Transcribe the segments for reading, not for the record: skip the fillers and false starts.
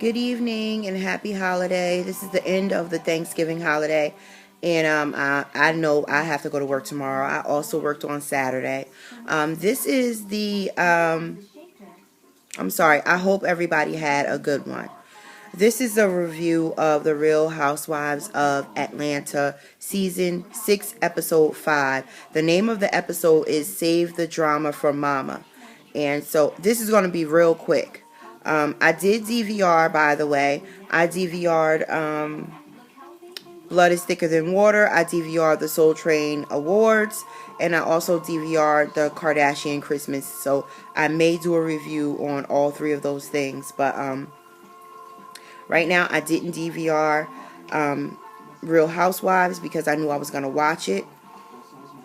Good evening and happy holiday. This is the end of the Thanksgiving holiday. And I know I have to go to work tomorrow. I also worked on Saturday. This is I'm sorry, I hope everybody had a good one. This is a review of the Real Housewives of Atlanta, Season 6, Episode 5. The name of the episode is Save the Drama for Mama. And so this is going to be real quick. I did DVR, by the way. I DVR'd Blood is Thicker Than Water. I DVR'd the Soul Train Awards. And I also DVR'd the Kardashian Christmas. So I may do a review on all three of those things. But right now I didn't DVR Real Housewives because I knew I was going to watch it.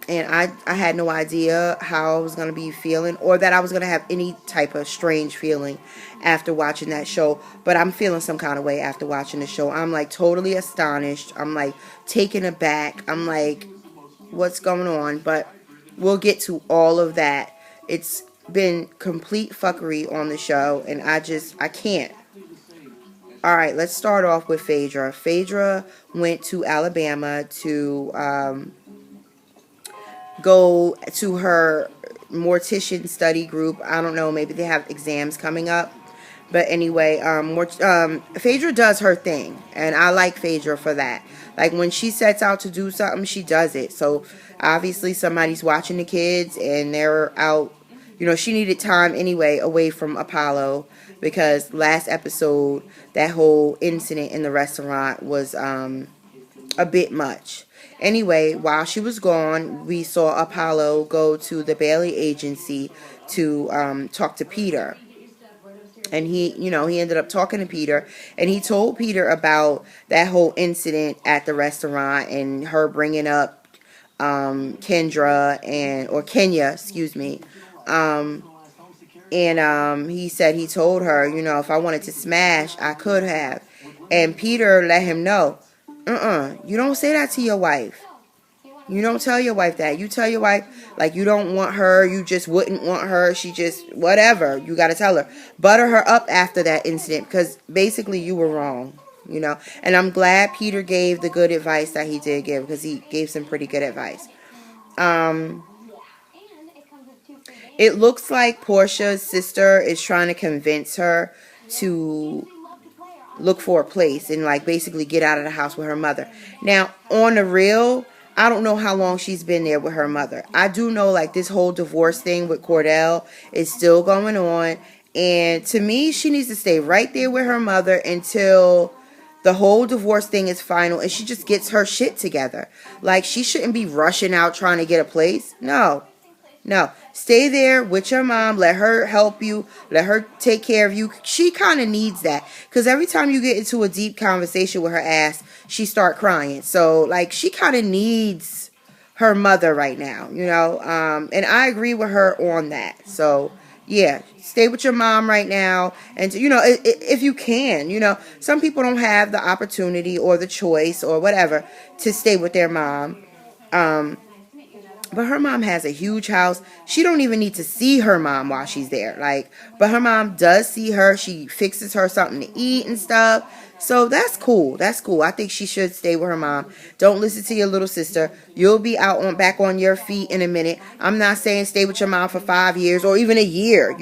And I had no idea how I was going to be feeling or that I was going to have any type of strange feeling after watching that show. But I'm feeling some kind of way after watching the show. I'm like totally astonished. I'm like taken aback. I'm like, what's going on? But we'll get to all of that. It's been complete fuckery on the show. And I can't. All right, let's start off with Phaedra. Phaedra went to Alabama to go to her mortician study group. I don't know, maybe they have exams coming up. But anyway, Phaedra does her thing, and I like Phaedra for that. Like when she sets out to do something, she does it. So obviously somebody's watching the kids, and they're out. You know, she needed time anyway away from Apollo because last episode, that whole incident in the restaurant was a bit much. Anyway, while she was gone, we saw Apollo go to the Bailey agency to talk to Peter. And he ended up talking to Peter, and he told Peter about that whole incident at the restaurant and her bringing up Kenya, excuse me. He said he told her, if I wanted to smash, I could have. And Peter let him know, you don't say that to your wife. You don't tell your wife that. You tell your wife, like, you don't want her. You just wouldn't want her. She just, whatever. You got to tell her. Butter her up after that incident because basically you were wrong, And I'm glad Peter gave the good advice that he did give because he gave some pretty good advice. It looks like Portia's sister is trying to convince her to look for a place and, like, basically get out of the house with her mother. Now, on the real, I don't know how long she's been there with her mother. I do know, like, this whole divorce thing with Cordell is still going on. And to me, she needs to stay right there with her mother until the whole divorce thing is final and she just gets her shit together. Like, she shouldn't be rushing out trying to get a place. No. Stay there with your mom. Let her help you. Let her take care of you. She kind of needs that. Because every time you get into a deep conversation with her ass, she start crying. So, like, she kind of needs her mother right now, And I agree with her on that. So, yeah, stay with your mom right now. And, if you can, some people don't have the opportunity or the choice or whatever to stay with their mom. But her mom has a huge house. She don't even need to see her mom while she's there. But her mom does see her. She fixes her something to eat and stuff. So that's cool. That's cool. I think she should stay with her mom. Don't listen to your little sister. You'll be back on your feet in a minute. I'm not saying stay with your mom for 5 years or even a year,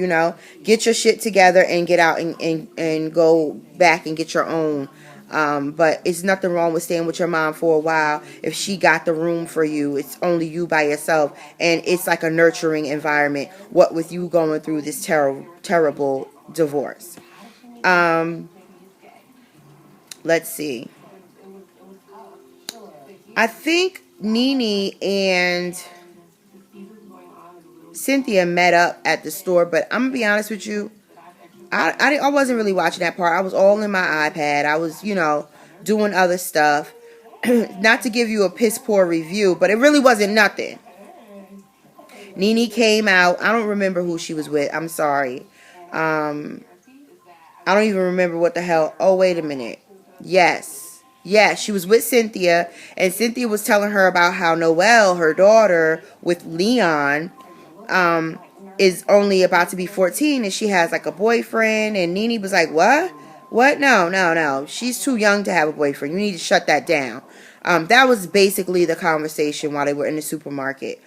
Get your shit together and get out and go back and get your own. But it's nothing wrong with staying with your mom for a while. If she got the room for you, it's only you by yourself. And it's like a nurturing environment. What with you going through this terrible divorce. Let's see. I think Nene and Cynthia met up at the store. But I'm going to be honest with you. I wasn't really watching that part. I was all in my iPad. I was, doing other stuff. Not to give you a piss poor review, but it really wasn't nothing. Nene came out. I don't remember who she was with. I'm sorry. I don't even remember what the hell. Oh, wait a minute. Yes, she was with Cynthia, and Cynthia was telling her about how Noelle, her daughter, with Leon, is only about to be 14 and she has like a boyfriend. And Nene was like, what? What? No, no, no. She's too young to have a boyfriend. You need to shut that down. That was basically the conversation while they were in the supermarket.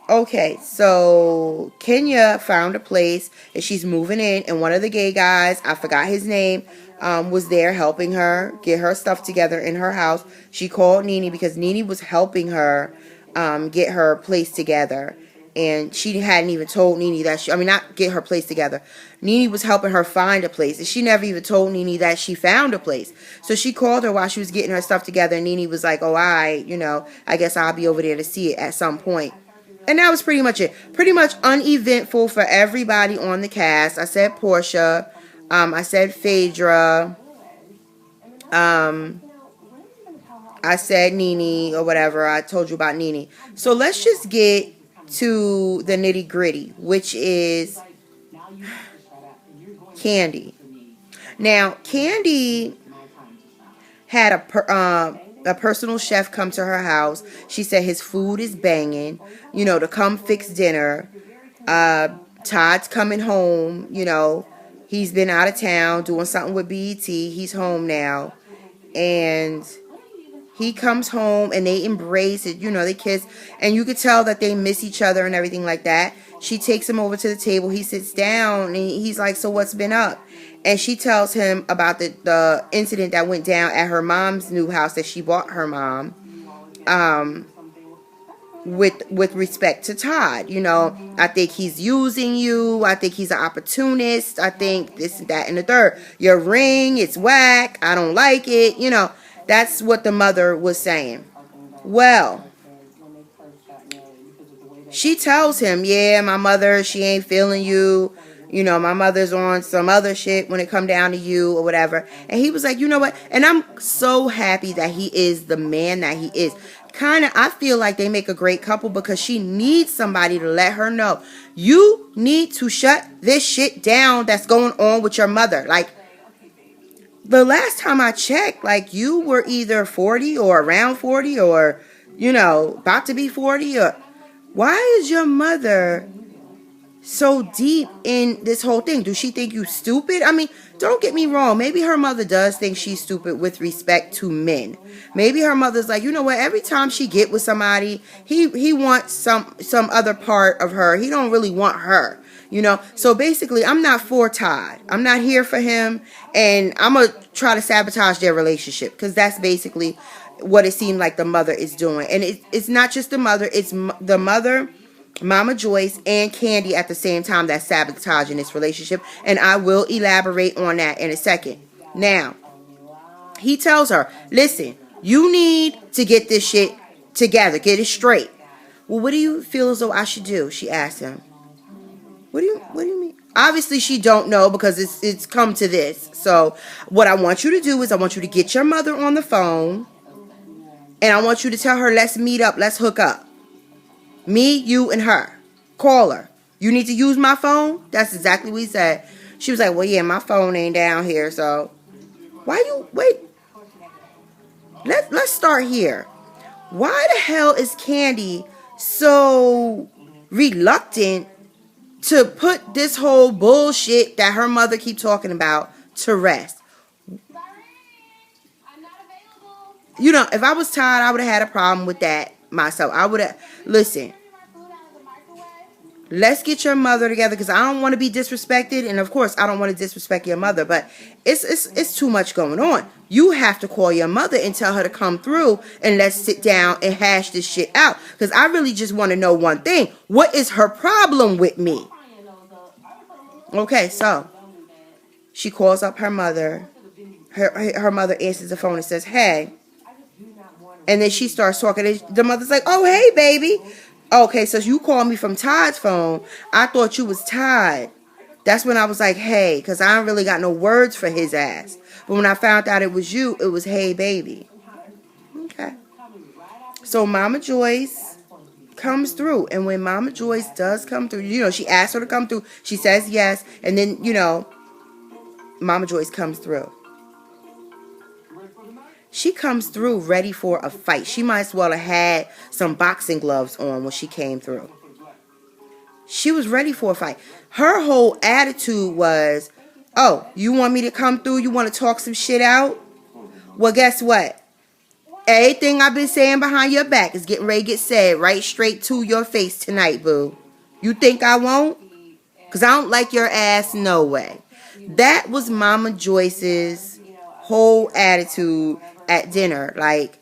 Okay, so Kenya found a place and she's moving in, and one of the gay guys, I forgot his name, was there helping her get her stuff together in her house. She called Nene because Nene was helping her get her place together. And she hadn't even told Nene that not get her place together. Nene was helping her find a place. And she never even told Nene that she found a place. So she called her while she was getting her stuff together. And Nene was like, oh, I guess I'll be over there to see it at some point. And that was pretty much it. Pretty much uneventful for everybody on the cast. I said Portia. I said Phaedra. I said Nene or whatever. I told you about Nene. So let's just get to the nitty gritty, which is Candy. Now, Candy had a personal chef come to her house. She said his food is banging, to come fix dinner. Todd's coming home, he's been out of town doing something with BET. He's home now. And he comes home and they embrace it, they kiss, and you could tell that they miss each other and everything like that. She takes him over to the table. He sits down and he's like, so what's been up? And she tells him about the incident that went down at her mom's new house that she bought her mom, with respect to Todd. I think he's using you. I think he's an opportunist. I think this, that, and the third. Your ring, it's whack. I don't like it. That's what the mother was saying. Well, she tells him, yeah, my mother, she ain't feeling you. My mother's on some other shit when it come down to you or whatever. And he was like, you know what? And I'm so happy that he is the man that he is. I feel like they make a great couple because she needs somebody to let her know, you need to shut this shit down that's going on with your mother. Like, the last time I checked, like, you were either 40 or around 40 or, about to be 40. Or why is your mother so deep in this whole thing? Does she think you stupid? Don't get me wrong. Maybe her mother does think she's stupid with respect to men. Maybe her mother's like, you know what? Every time she get with somebody, he wants some other part of her. He don't really want her. So basically, I'm not for Todd. I'm not here for him, and I'm going to try to sabotage their relationship because that's basically what it seemed like the mother is doing. And it's not just the mother, it's the mother, Mama Joyce, and Candy at the same time that's sabotaging this relationship, and I will elaborate on that in a second. Now, he tells her, listen, you need to get this shit together, get it straight. Well, what do you feel as though I should do? She asked him. What do you mean? Obviously, she don't know because it's come to this. So, what I want you to do is I want you to get your mother on the phone, and I want you to tell her, let's meet up, let's hook up. Me, you, and her. Call her. You need to use my phone? That's exactly what he said. She was like, well, yeah, my phone ain't down here, so wait. Let's start here. Why the hell is Candy so reluctant to put this whole bullshit that her mother keep talking about to rest? If I was Todd, I would have had a problem with that myself. I would have, listen, let's get your mother together because I don't want to be disrespected, and of course I don't want to disrespect your mother, but it's too much going on. You have to call your mother and tell her to come through, and let's sit down and hash this shit out, because I really just want to know one thing. What is her problem with me? Okay, so she calls up her mother. Her mother answers the phone and says, hey. And then she starts talking. And the mother's like, oh, hey, baby. Okay, so you called me from Todd's phone. I thought you was Todd. That's when I was like, hey, because I don't really got no words for his ass. But when I found out it was you, it was, hey, baby. Okay. So Mama Joyce comes through. And when Mama Joyce does come through, she asked her to come through. She says yes. And then, Mama Joyce comes through. She comes through ready for a fight. She might as well have had some boxing gloves on when she came through. She was ready for a fight. Her whole attitude was, Oh, you want me to come through? You want to talk some shit out? Well, guess what? Everything I've been saying behind your back is getting ready to get said right straight to your face tonight, boo. You think I won't? Because I don't like your ass no way. That was Mama Joyce's whole attitude at dinner. Like,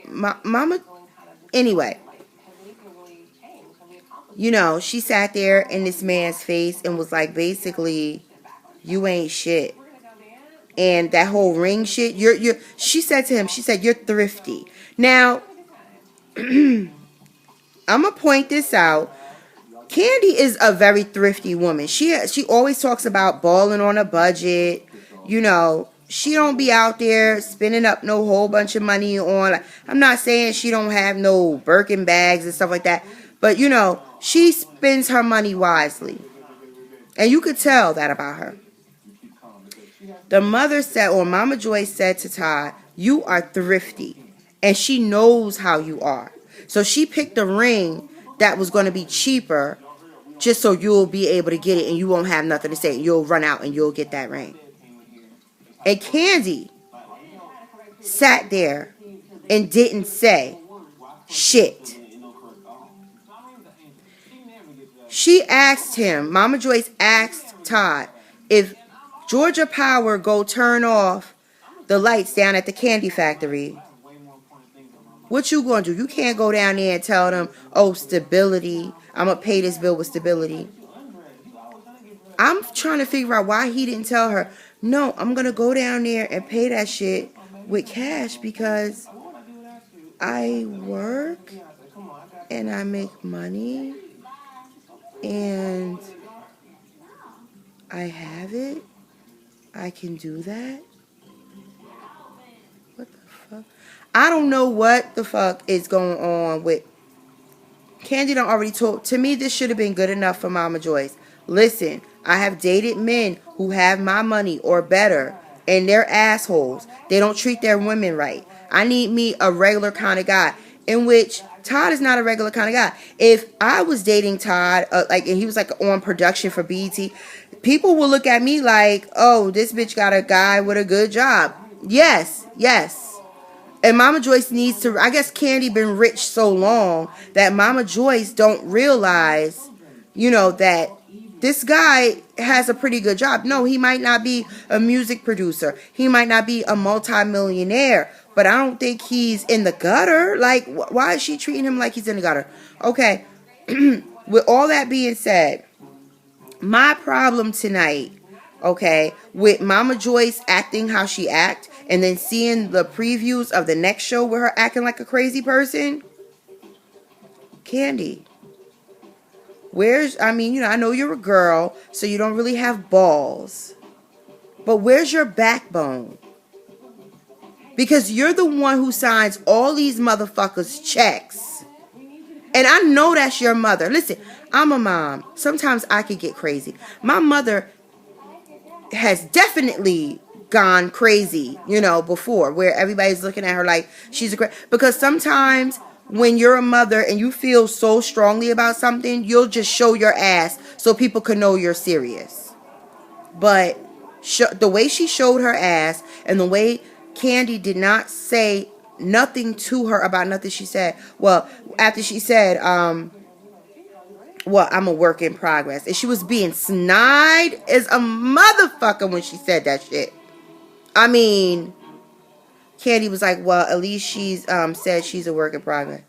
Mama... Anyway, you know, she sat there in this man's face and was like, basically, you ain't shit. And that whole ring shit, she said to him, she said, you're thrifty. Now, I'm going to point this out. Candy is a very thrifty woman. She always talks about balling on a budget. You know, she don't be out there spending up no whole bunch of money on, like, I'm not saying she don't have no Birkin bags and stuff like that. But, you know, she spends her money wisely. And you could tell that about her. The mother said, or Mama Joyce said to Todd, you are thrifty. And she knows how you are. So she picked a ring that was going to be cheaper just so you'll be able to get it and you won't have nothing to say. You'll run out and you'll get that ring. And Candy sat there and didn't say shit. She asked him, Mama Joyce asked Todd, if Georgia Power go turn off the lights down at the candy factory, what you gonna do? You can't go down there and tell them, oh, stability, I'm gonna pay this bill with stability. I'm trying to figure out why he didn't tell her, no, I'm gonna go down there and pay that shit with cash because I work and I make money and I have it. I can do that. What the fuck? I don't know what the fuck is going on with Candy. Done already told, to me this should have been good enough for Mama Joyce. Listen, I have dated men who have my money or better and they're assholes. They don't treat their women right. I need me a regular kind of guy, in which Todd is not a regular kind of guy. If I was dating Todd, and he was like on production for BET, people will look at me like, oh, this bitch got a guy with a good job. Yes. And Mama Joyce needs to, I guess Candy been rich so long that Mama Joyce don't realize, you know, that this guy has a pretty good job. No, he might not be a music producer. He might not be a multi-millionaire, but I don't think he's in the gutter. Like, why is she treating him like he's in the gutter? Okay, with all that being said, my problem tonight, okay, with Mama Joyce acting how she act, and then seeing the previews of the next show with her acting like a crazy person, Candy, I know you're a girl, so you don't really have balls, but where's your backbone? Because you're the one who signs all these motherfuckers' checks. And I know that's your mother. Listen, I'm a mom. Sometimes I could get crazy. My mother has definitely gone crazy, before, where everybody's looking at her like she's a because sometimes when you're a mother and you feel so strongly about something, you'll just show your ass so people can know you're serious. But the way she showed her ass and the way Candy did not say nothing to her about nothing she said. Well, after she said, I'm a work in progress. And she was being snide as a motherfucker when she said that shit. I mean, Candy was like, well, at least she's said she's a work in progress.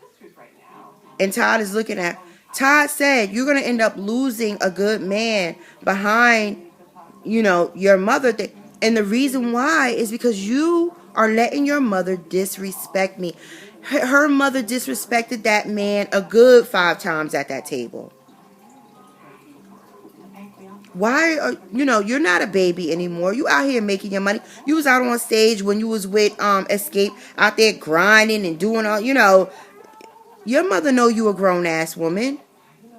And Todd is looking at, Todd said, you're going to end up losing a good man behind, your mother. And the reason why is because you are letting your mother disrespect me. Her mother disrespected that man a good 5 times at that table. Why you're not a baby anymore. You out here making your money. You was out on stage when you was with Escape, out there grinding and doing all, your mother know you a grown ass woman.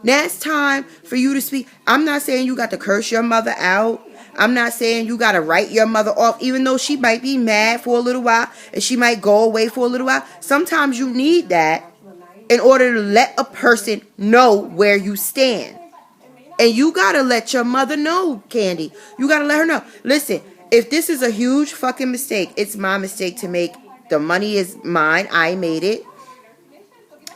Now it's time for you to speak. I'm not saying you got to curse your mother out. I'm not saying you got to write your mother off, even though she might be mad for a little while and she might go away for a little while. Sometimes you need that in order to let a person know where you stand. And you got to let your mother know, Candy. You got to let her know. Listen, if this is a huge fucking mistake, it's my mistake to make. The money is mine. I made it.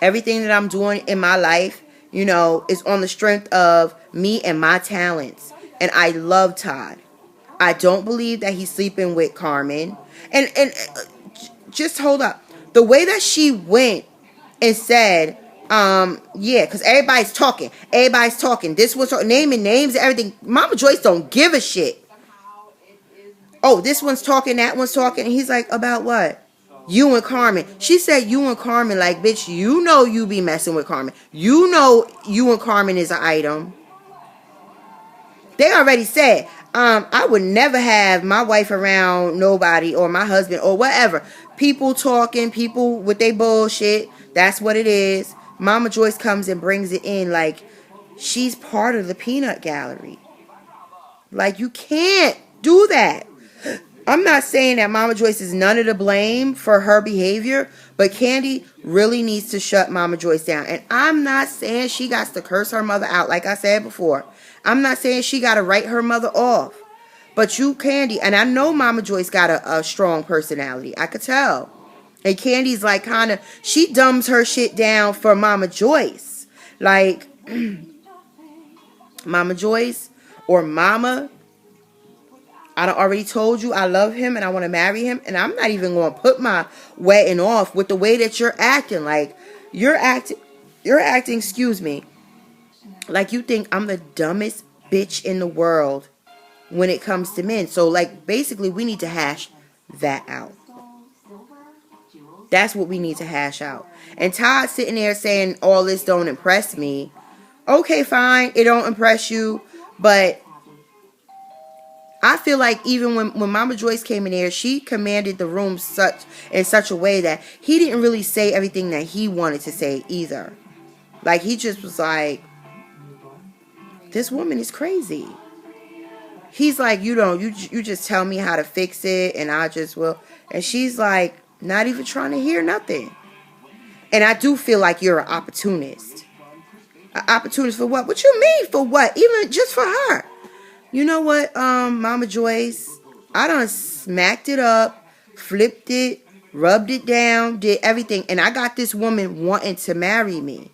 Everything that I'm doing in my life, you know, is on the strength of me and my talents. And I love Todd. I don't believe that he's sleeping with Carmen. And just hold up. The way that she went and said, yeah, because everybody's talking. Everybody's talking. This was naming names and everything. Mama Joyce don't give a shit. Oh, this one's talking, that one's talking. And he's like, about what? You and Carmen. She said you and Carmen, like, bitch, you know you be messing with Carmen. You know you and Carmen is an item. They already said, I would never have my wife around nobody or my husband or whatever. People talking, people with their bullshit. That's what it is. Mama Joyce comes and brings it in like she's part of the peanut gallery. Like, you can't do that. I'm not saying that Mama Joyce is none of the blame for her behavior, but Candy really needs to shut Mama Joyce down. And I'm not saying she got to curse her mother out, like I said before. I'm not saying she got to write her mother off. But you, Candy, and I know Mama Joyce got a strong personality. I could tell. And Candy's like kind of, she dumbs her shit down for Mama Joyce. Like, Mama Joyce or Mama, I done already told you I love him and I want to marry him. And I'm not even going to put my wedding off with the way that you're acting. Like, you're acting, excuse me, like you think I'm the dumbest bitch in the world when it comes to men. So, like, basically, we need to hash that out. That's what we need to hash out. And Todd sitting there saying all this don't impress me. Okay, fine. It don't impress you. But I feel like even when Mama Joyce came in there, she commanded the room in such a way that he didn't really say everything that he wanted to say either. Like, he just was like, this woman is crazy. He's like, you just tell me how to fix it and I just will. And she's like, not even trying to hear nothing. And I do feel like you're an opportunist. An opportunist for what? What you mean for what? Even just for her. You know what, Mama Joyce? I done smacked it up, flipped it, rubbed it down, did everything. And I got this woman wanting to marry me.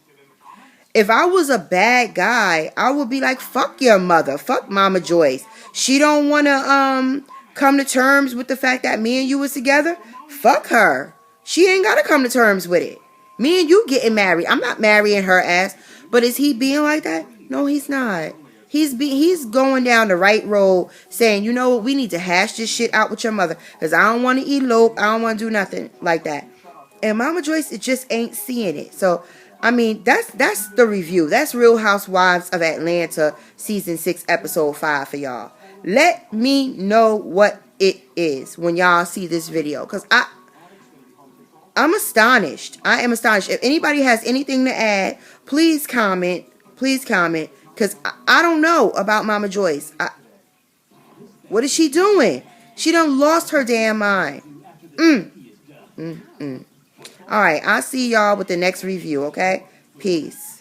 If I was a bad guy, I would be like, fuck your mother. Fuck Mama Joyce. She don't want to come to terms with the fact that me and you was together. Fuck her. She ain't got to come to terms with it. Me and you getting married. I'm not marrying her ass. But is he being like that? No, he's not. He's going down the right road saying, you know what, we need to hash this shit out with your mother. Because I don't want to elope. I don't want to do nothing like that. And Mama Joyce, it just ain't seeing it. So, I mean, that's the review. That's Real Housewives of Atlanta, Season 6, Episode 5 for y'all. Let me know what it is when y'all see this video. Because I'm astonished. I am astonished. If anybody has anything to add, please comment. Please comment. Because I don't know about Mama Joyce. What is she doing? She done lost her damn mind. Alright, I'll see y'all with the next review, okay? Peace.